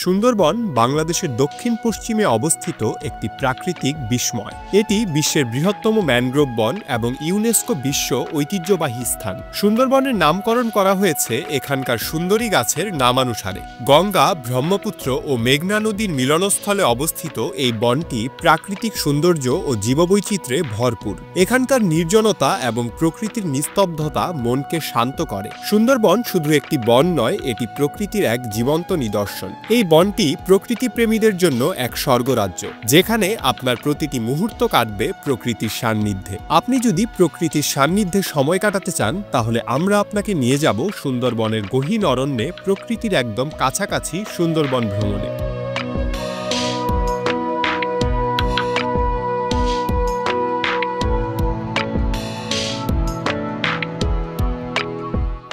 সুন্দরবন বাংলাদেশের দক্ষিণ পশ্চিমে অবস্থিত একটি প্রাকৃতিক বিস্ময়। এটি বিশ্বের বৃহত্তম ম্যানগ্রোভ বন এবং ইউনেস্কো বিশ্ব ঐতিহ্যবাহী স্থান। সুন্দরবনের নামকরণ করা হয়েছে এখানকার সুন্দরী গাছের নামানুসারে। গঙ্গা, ব্রহ্মপুত্র ও মেঘনা নদীর মিলনস্থলে অবস্থিত এই বনটি প্রাকৃতিক সৌন্দর্য ও জীববৈচিত্র্যে ভরপুর। এখানকার নির্জনতা এবং প্রকৃতির নিস্তব্ধতা মনকে শান্ত করে। সুন্দরবন শুধু একটি বন নয়, এটি প্রকৃতির এক জীবন্ত নিদর্শন। এই বনটি প্রকৃতি প্রেমীদের জন্য এক স্বর্গরাজ্য, যেখানে আপনার প্রতিটি মুহূর্ত কাটবে প্রকৃতির সান্নিধ্যে। আপনি যদি প্রকৃতির সান্নিধ্যে সময় কাটাতে চান, তাহলে আমরা আপনাকে নিয়ে যাব সুন্দরবনের গহীন অরণ্যে, প্রকৃতির একদম কাছাকাছি সুন্দরবন ভ্রমণে।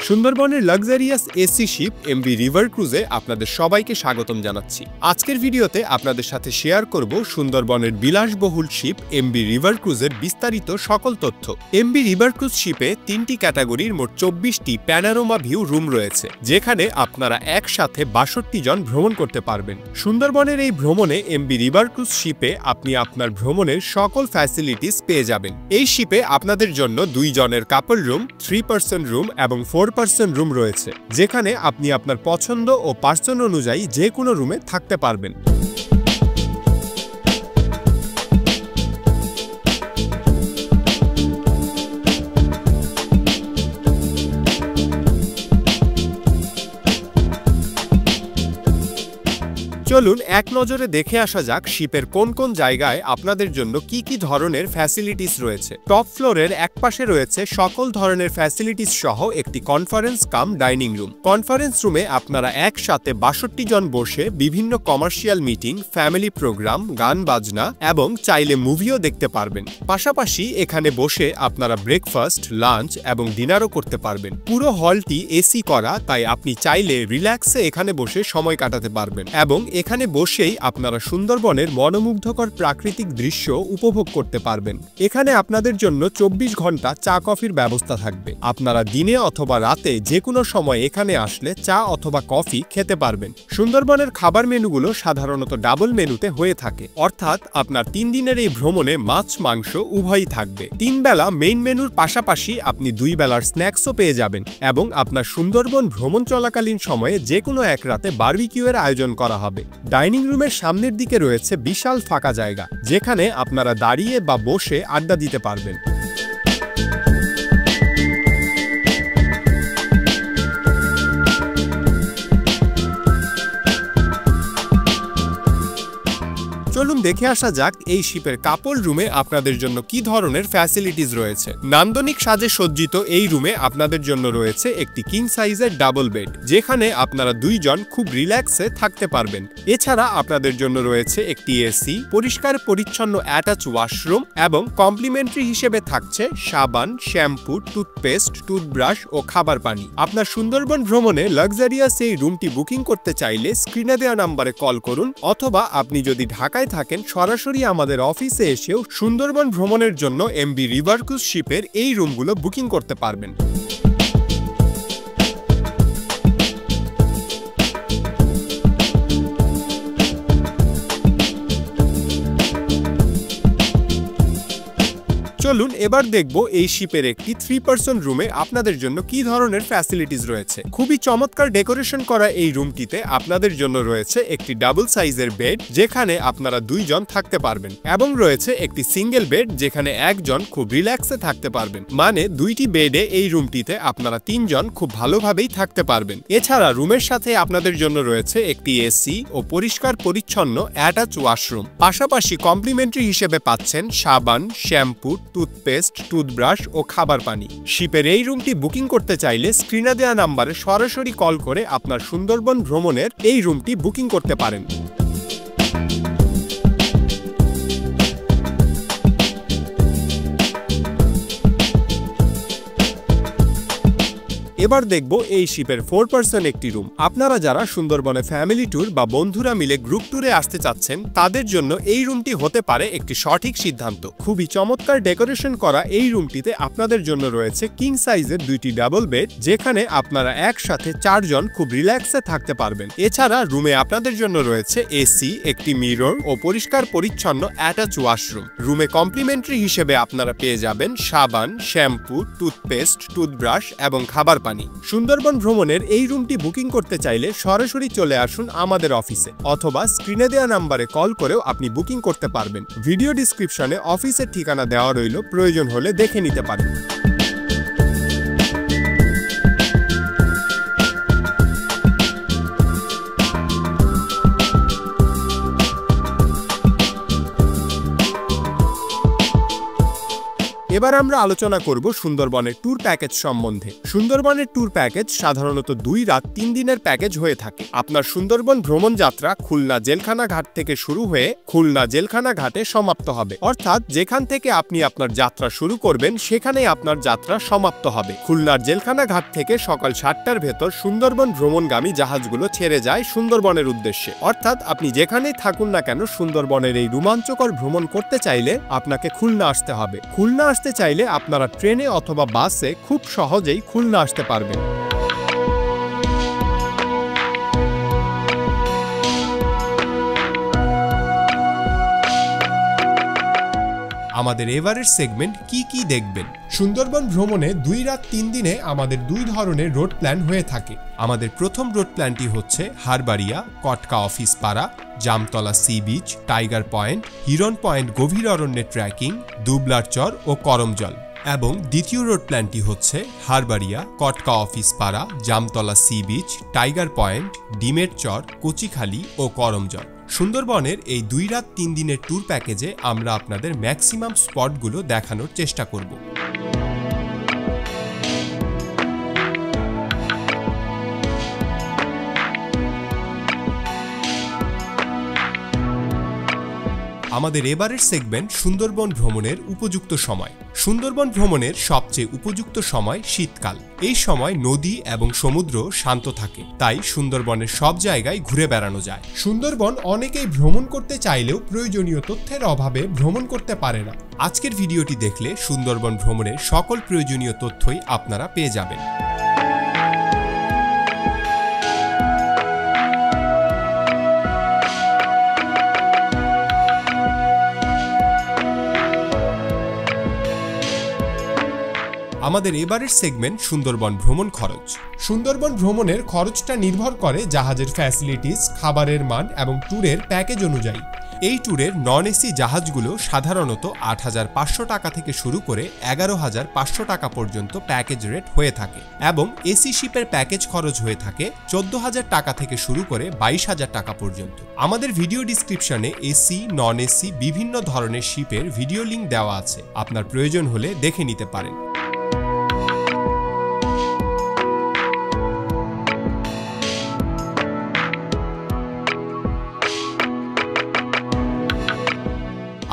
সুন্দরবনের luxurious AC ship MV river ক্রুজে আপনাদের সবাইকে স্বাগতম জানাচ্ছি। আজকের ভিডিওতে আপনাদের সাথে শেয়ার করব সুন্দরবনের বিলাসবহুল শিপ এমভি রিভার ক্রুজের বিস্তারিত সকল তথ্য। এমভি রিভার ক্রুজ শিপে 3টি ক্যাটাগরির মোট 24টি প্যানোরামা ভিউ রুম রয়েছে, যেখানে আপনারা একসাথে 62 জন ভ্রমণ করতে পারবেন। সুন্দরবনের এই ভ্রমণে এমভি রিভার ক্রুজ শিপে আপনি আপনার ভ্রমণের সকল ফ্যাসিলিটিস পেয়ে যাবেন। এই শিপে আপনাদের জন্য 2 জনের কাপল রুম, 3 পারসন রুম এবং 4 পারসন রুম রয়েছে, যেখানে আপনি আপনার পছন্দ ও পার্সন অনুযায়ী যে কোনো রুমে থাকতে পারবেন। চলুন এক নজরে দেখে আসা যাক শিপের কোন কোন জায়গায় আপনাদের জন্য কি কি ধরনের ফ্যাসিলিটিস রয়েছে। টপ ফ্লোরের একপাশে রয়েছে সকল ধরনের ফ্যাসিলিটিস সহ একটি conference cum dining room. Conference রুমে আপনারা একসাথে 62 জন বসে বিভিন্ন কমার্শিয়াল মিটিং, ফ্যামিলি প্রোগ্রাম, গান বাজনা এবং চাইলে মুভিও দেখতে পারবেন। পাশাপাশি এখানে বসে আপনারা ব্রেকফাস্ট, লাঞ্চ এবং ডিনারও করতে পারবেন। পুরো হলটি এসি করা, তাই আপনি চাইলে রিল্যাক্সে এখানে বসে সময় কাটাতে পারবেন এবং এখানে বসেই আপনারা সুন্দরবনের মনোমুগ্ধকর প্রাকৃতিক দৃশ্য উপভোগ করতে পারবেন। এখানে আপনাদের জন্য 24 ঘন্টা চা কফির ব্যবস্থা থাকবে। আপনারা দিনে অথবা রাতে যে কোনো সময় এখানে আসলে চা অথবা কফি খেতে পারবেন। সুন্দরবনের খাবার মেনুগুলো সাধারণত ডাবল মেনুতে হয়ে থাকে, অর্থাৎ আপনার 3 দিনের এই ভ্রমণে মাছ মাংস উভয়ই থাকবে। 3 বেলা মেইন মেনুর পাশাপাশি আপনি 2 বেলার স্ন্যাক্সও পেয়ে যাবেন এবং আপনার সুন্দরবন ভ্রমণ চলাকালীন সময়ে যে কোনো এক রাতে বারবিকিউয়ের আয়োজন করা হবে। ডাইনিং রুমের সামনের দিকে রয়েছে বিশাল ফাঁকা জায়গা, যেখানে আপনারা দাঁড়িয়ে বা বসে আড্ডা দিতে পারবেন। চলুন দেখে আসা যাক এই শিপের কাপল রুমে আপনাদের জন্য কি ধরনের ফ্যাসিলিটিস রয়েছে। নান্দনিক সাজে সজ্জিত এই রুমে আপনাদের জন্য রয়েছে একটি কিং সাইজের ডাবল বেড, যেখানে আপনারা 2 জন খুব রিল্যাক্সে থাকতে পারবেন। এছাড়া আপনাদের জন্য রয়েছে একটি এসি, পরিষ্কার পরিচ্ছন্ন অ্যাটাচ ওয়াশরুম এবং কমপ্লিমেন্টারি হিসেবে থাকছে সাবান, শ্যাম্পু, টুথপেস্ট, টুথব্রাশ ও খাবার পানি। আপনার সুন্দরবন ভ্রমণে লাক্সারিয়াস এই রুমটি বুকিং করতে চাইলে স্ক্রিনে দেওয়া নম্বরে কল করুন, অথবা আপনি যদি ঢাকায় থাকেন সরাসরি আমাদের অফিসে এসেও সুন্দরবন ভ্রমণের জন্য এমভি রিভার ক্রুজ শিপের এই রুমগুলো বুকিং করতে পারবেন। চলুন এবার দেখব এই শিপের একটি 3 পারসন রুমে আপনাদের জন্য কি ধরনের ফ্যাসিলিটিস রয়েছে। খুবই চমৎকার ডেকোরেশন করা এই রুমটিতে আপনাদের জন্য রয়েছে একটি ডাবল সাইজের বেড, যেখানে আপনারা 2 জন থাকতে পারবেন এবং রয়েছে একটি সিঙ্গেল বেড, যেখানে 1 জন খুব রিল্যাক্সে থাকতে পারবেন। মানে 2টি বেডে এই রুমটিতে আপনারা 3 জন খুব ভালোভাবেই থাকতে পারবেন। এছাড়া রুমের সাথে আপনাদের জন্য রয়েছে একটি এসি ও পরিষ্কার পরিচ্ছন্ন অ্যাটাচ ওয়াশরুম। পাশাপাশি কমপ্লিমেন্টারি হিসেবে পাচ্ছেন সাবান, শ্যাম্পু, টুথপেস্ট, টুথব্রাশ ও খাবার পানি। শিপের এই রুমটি বুকিং করতে চাইলে স্ক্রিনে দেওয়া নম্বরে সরাসরি কল করে আপনার সুন্দরবন ভ্রমণের এই রুমটি বুকিং করতে পারেন। এবার দেখব এই শিপের 4 পারসন একটি রুম। আপনারা যারা সুন্দরবনে ফ্যামিলি ট্যুর বা বন্ধুরা মিলে গ্রুপ ট্যুরে আসতে চাচ্ছেন তাদের জন্য এই রুমটি হতে পারে একটি সঠিক সিদ্ধান্ত। খুবই চমৎকার ডেকোরেশন করা এই রুমটিতে আপনাদের জন্য রয়েছে কিং সাইজের 2টি ডাবল বেড, যেখানে আপনারা একসাথে 4 জন খুব রিল্যাক্সে থাকতে পারবেন। এছাড়া রুমে আপনাদের জন্য রয়েছে এসি, একটি মিরর ও পরিষ্কার পরিচ্ছন্ন অ্যাটাচ ওয়াশরুম। রুমে কমপ্লিমেন্টারি হিসেবে আপনারা পেয়ে যাবেন সাবান, শ্যাম্পু, টুথপেস্ট, টুথব্রাশ এবং খাবার পানি। সুন্দরবন ভ্রমণের এই রুমটি বুকিং করতে চাইলে সরাসরি চলে আসুন আমাদের অফিসে, অথবা স্ক্রিনে দেওয়া নাম্বারে কল করেও আপনি বুকিং করতে পারবেন। ভিডিও ডিসক্রিপশনে অফিসের ঠিকানা দেওয়া রইল, প্রয়োজন হলে দেখে নিতে পারেন। এবার আমরা আলোচনা করব সুন্দরবনের ট্যুর প্যাকেজ সম্বন্ধে। সুন্দরবনের ট্যুর প্যাকেজ সাধারণত 2 রাত 3 দিনের প্যাকেজ হয়ে থাকে। আপনার সুন্দরবন ভ্রমণ যাত্রা খুলনা জেলখানা ঘাট থেকে শুরু হয়ে খুলনা জেলখানা ঘাটে সমাপ্ত হবে, অর্থাৎ যেখান থেকে আপনি আপনার যাত্রা শুরু করবেন সেখানেই আপনার যাত্রা সমাপ্ত হবে। খুলনার জেলখানা ঘাট থেকে সকাল 7টার ভেতর সুন্দরবন ভ্রমণগামী জাহাজগুলো ছেড়ে যায় সুন্দরবনের উদ্দেশ্যে, অর্থাৎ আপনি যেখানেই থাকুন না কেন সুন্দরবনের এই রোমাঞ্চকর ভ্রমণ করতে চাইলে আপনাকে খুলনা আসতে হবে। খুলনা আসতে চাইলে আপনারা ট্রেনে অথবা বাসে খুব সহজেই খুলনা আসতে পারবেন। আমাদের এবারের সেগমেন্ট কি কি দেখবেন। সুন্দরবন ভ্রমণে 2 রাত 3 দিনে আমাদের 2 ধরনের রোড প্ল্যান হয়ে থাকে। আমাদের প্রথম রোড প্ল্যানটি হচ্ছে হারবাড়িয়া, কটকা অফিস পাড়া, Jamtola sea beach, tiger point, Hiron point গভীর অরণ্যে ট্রেকিং, দুবলার চর ও করমজল। এবং দ্বিতীয় রোড প্ল্যানটি হচ্ছে হারবাড়িয়া, কটকা অফিস পাড়া, Jamtola sea beach, tiger point, ডিমের চর, কচিখালি ও করমজল। সুন্দরবনের এই 2 রাত 3 দিনের ট্যুর প্যাকেজে আমরা আপনাদের ম্যাক্সিমাম স্পটগুলো দেখানোর চেষ্টা করব। আমাদের এবারের সেগমেন্ট সুন্দরবন ভ্রমণের উপযুক্ত সময়। সুন্দরবন ভ্রমণের সবচেয়ে উপযুক্ত সময় শীতকাল। এই সময় নদী এবং সমুদ্র শান্ত থাকে, তাই সুন্দরবনের সব জায়গায় ঘুরে বেড়ানো যায়। সুন্দরবন অনেকেই ভ্রমণ করতে চাইলেও প্রয়োজনীয় তথ্যের অভাবে ভ্রমণ করতে পারে না। আজকের ভিডিওটি দেখলে সুন্দরবন ভ্রমণের সকল প্রয়োজনীয় তথ্যই আপনারা পেয়ে যাবেন। আমাদের এবারের সেগমেন্ট সুন্দরবন ভ্রমণ খরচ। সুন্দরবন ভ্রমণের খরচটা নির্ভর করে জাহাজের ফ্যাসিলিটিস, খাবারের মান এবং ট্যুরের প্যাকেজ অনুযায়ী। এই ট্যুরের নন এসি জাহাজগুলো সাধারণত 8,500 টাকা থেকে শুরু করে 11,500 টাকা পর্যন্ত প্যাকেজ রেট হয়ে থাকে, এবং এসি শিপের প্যাকেজ খরচ হয়ে থাকে 14,000 টাকা থেকে শুরু করে 22,000 টাকা পর্যন্ত। আমাদের ভিডিও ডিসক্রিপশনে এসি, নন এসি বিভিন্ন ধরনের শিপের ভিডিও লিঙ্ক দেওয়া আছে, আপনার প্রয়োজন হলে দেখে নিতে পারেন।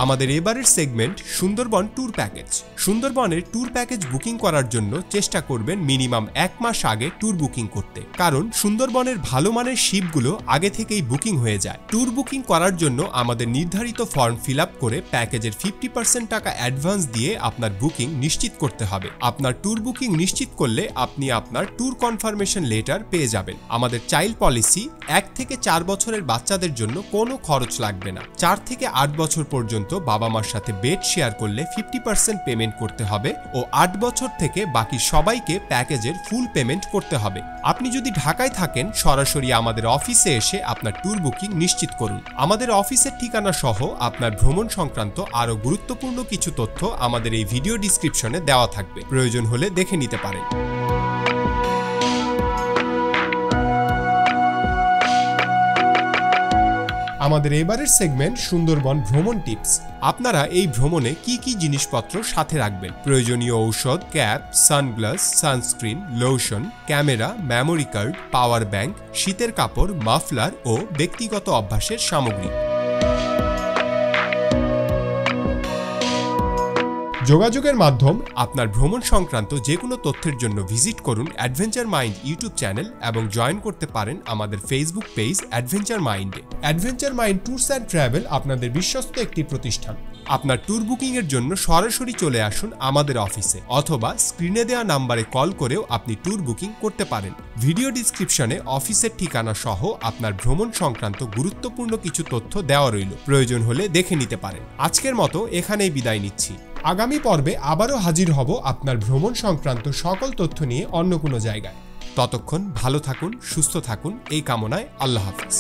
আমাদের এবারের সেগমেন্ট সুন্দরবন ট্যুর প্যাকেজ। সুন্দরবনের ট্যুর প্যাকেজ বুকিং করার জন্য চেষ্টা করবেন মিনিমাম 1 মাস আগে ট্যুর বুকিং করতে, কারণ সুন্দরবনের ভালো মানের শিপগুলো আগে থেকেই বুকিং হয়ে যায়। ট্যুর বুকিং করার জন্য আমাদের নির্ধারিত ফর্ম ফিল আপ করে প্যাকেজের 50% টাকা অ্যাডভান্স দিয়ে আপনার বুকিং নিশ্চিত করতে হবে। আপনার ট্যুর বুকিং নিশ্চিত করলে আপনি আপনার ট্যুর কনফার্মেশন লেটার পেয়ে যাবেন। আমাদের চাইল্ড পলিসি 1 থেকে 4 বছরের বাচ্চাদের জন্য কোনো খরচ লাগবে না। 4 থেকে 8 বছর পর্যন্ত বাবা মার সাথে বেড শেয়ার করলে 50% পেমেন্ট করতে হবে ও 8 বছর থেকে বাকি সবাইকে প্যাকেজের ফুল পেমেন্ট করতে হবে। আপনি যদি ঢাকায় থাকেন সরাসরি আমাদের অফিসে এসে আপনার ট্যুর বুকিং নিশ্চিত করুন। আমাদের অফিসের ঠিকানা সহ আপনার ভ্রমণ সংক্রান্ত আরো গুরুত্বপূর্ণ কিছু তথ্য আমাদের এই ভিডিও ডিসক্রিপশনে দেওয়া থাকবে, প্রয়োজন হলে দেখে নিতে পারেন। আমাদের এবারের সেগমেন্ট সুন্দরবন ভ্রমণ টিপস। আপনারা এই ভ্রমণে কি কি জিনিসপত্র সাথে রাখবেন? প্রয়োজনীয় ঔষধ, cap, sunglass, sunscreen, lotion, camera, memory card, power bank, শীতের কাপড়, মাফলার ও ব্যক্তিগত অভ্যাসের সামগ্রী। যোগাযোগের মাধ্যম আপনার ভ্রমণ সংক্রান্ত যে কোনো তথ্যের জন্য ভিজিট করুন অ্যাডভেঞ্চার মাইন্ড ইউটিউব চ্যানেল এবং জয়েন করতে পারেন আমাদের ফেসবুক পেজ অ্যাডভেঞ্চার মাইন্ডে। Adventure mind tours and travel আপনাদের বিশ্বস্ত একটি প্রতিষ্ঠান। আপনার ট্যুর বুকিং এর জন্য সরাসরি চলে আসুন আমাদের অফিসে অথবা স্ক্রিনে দেওয়া নাম্বারে কল করেও আপনি ট্যুর বুকিং করতে পারেন। ভিডিও ডিসক্রিপশনে অফিসের ঠিকানা সহ আপনার ভ্রমণ সংক্রান্ত গুরুত্বপূর্ণ কিছু তথ্য দেওয়া রইল, প্রয়োজন হলে দেখে নিতে পারেন। আজকের মতো এখানেই বিদায় নিচ্ছি। আগামী পর্বে আবারও হাজির হব আপনার ভ্রমণ সংক্রান্ত সকল তথ্য নিয়ে অন্য কোনো জায়গায়। ততক্ষণ ভালো থাকুন, সুস্থ থাকুন এই কামনায় আল্লাহ হাফেজ।